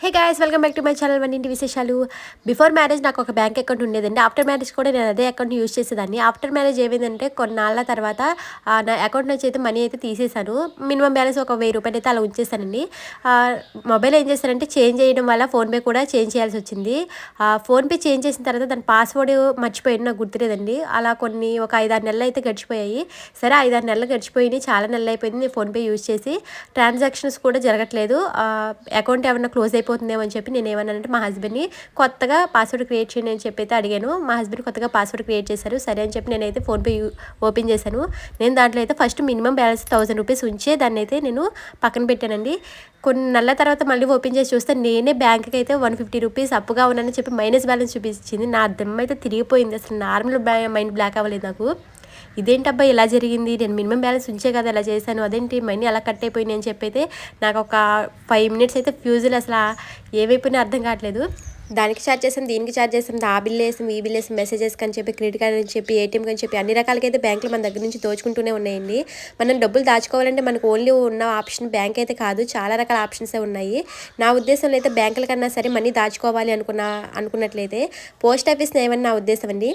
Hey guys welcome back to my channel one ఇంటి విశేషాలు. Before marriage నాకు ఒక బ్యాంక్ అకౌంట్ ఉండేదండి. ఆఫ్టర్ మ్యారేజ్ కూడా నేను అదే అకౌంట్ని యూజ్ చేసేదాన్ని. ఆఫ్టర్ మ్యారేజ్ ఏమైందంటే కొన్నాళ్ళ తర్వాత నా అకౌంట్ నుంచి అయితే మనీ అయితే తీసేశాను. మినిమం బ్యాలెన్స్ ఒక 1000 రూపాయలు అయితే అలా ఉంచేసానండి. మొబైల్ ఏం చేశానంటే చేంజ్ చేయడం వల్ల ఫోన్పే కూడా చేంజ్ చేయాల్సి వచ్చింది. ఫోన్పే చేంజ్ చేసిన తర్వాత దాని పాస్వర్డ్ మర్చిపోయాను, నాకు గుర్తులేదండి. అలా ఒక 5-6 నెలలు అయితే గడిచిపోయాయి. సరే 5-6 నెలలు గడిచిపోయినాయి, చాలా నెలలు అయిపోయింది నేను ఫోన్పే యూజ్ చేసి. ట్రాన్సాక్షన్స్ కూడా జరగట్లేదు. అకౌంట్ ఏమన్నా క్లోజ్ అయిపోతుందేమో అని చెప్పి నేను ఏమన్నానంటే మా హస్బెండ్ని కొత్తగా పాస్వర్డ్ క్రియేట్ చేయండి అని చెప్పి అయితే అడిగాను. మా హస్బెండ్ కొత్తగా పాస్వర్డ్ క్రియేట్ చేశారు. సరే అని చెప్పి నేనైతే ఫోన్పే ఓపెన్ చేశాను. నేను దాంట్లో అయితే ఫస్ట్ మినిమం బ్యాలెన్స్ 1000 రూపీస్ ఉంచే దాన్ని అయితే నేను పక్కన పెట్టానండి. కొన్ని నెలల తర్వాత మళ్ళీ ఓపెన్ చేసి చూస్తే నేనే బ్యాంక్కి అయితే 150 రూపీస్ అప్పుగా ఉన్నానని చెప్పి మైనస్ బ్యాలెన్స్ చూపించింది. నా దమ్మ అయితే తిరిగిపోయింది. అసలు నార్మల్ మైండ్ బ్లాక్ అవ్వలేదు నాకు. ఇదేంటబ్బా ఇలా జరిగింది, నేను మినిమం బ్యాలెన్స్ ఉంచే కదా ఇలా చేశాను, అదేంటి మనీ అలా కట్ అయిపోయినాయి అని చెప్పి అయితే నాకు ఒక 5 మినిట్స్ అయితే ఫ్యూజులు అసలు ఏమైపోయినా అర్థం కావట్లేదు. దానికి ఛార్జ్ చేసాం, దీనికి ఛార్జ్ చేసాం, ఆ బిల్ వేసాం, ఈ బిల్ వేసాం, మెసేజెస్కి అని చెప్పి, క్రెడిట్ కార్డ్ అని చెప్పి, ఏటీఎంకి అని చెప్పి అన్ని రకాలకైతే బ్యాంకులు మన దగ్గర నుంచి దోచుకుంటూనే ఉన్నాయండి. మనం డబ్బులు దాచుకోవాలంటే మనకు ఓన్లీ ఉన్న ఆప్షన్ బ్యాంక్ అయితే కాదు, చాలా రకాల ఆప్షన్సే ఉన్నాయి. నా ఉద్దేశంలో అయితే బ్యాంకుల కన్నా సరే మనీ దాచుకోవాలి అనుకున్నట్లయితే పోస్ట్ ఆఫీస్ని ఏమన్నా నా ఉద్దేశం అండి.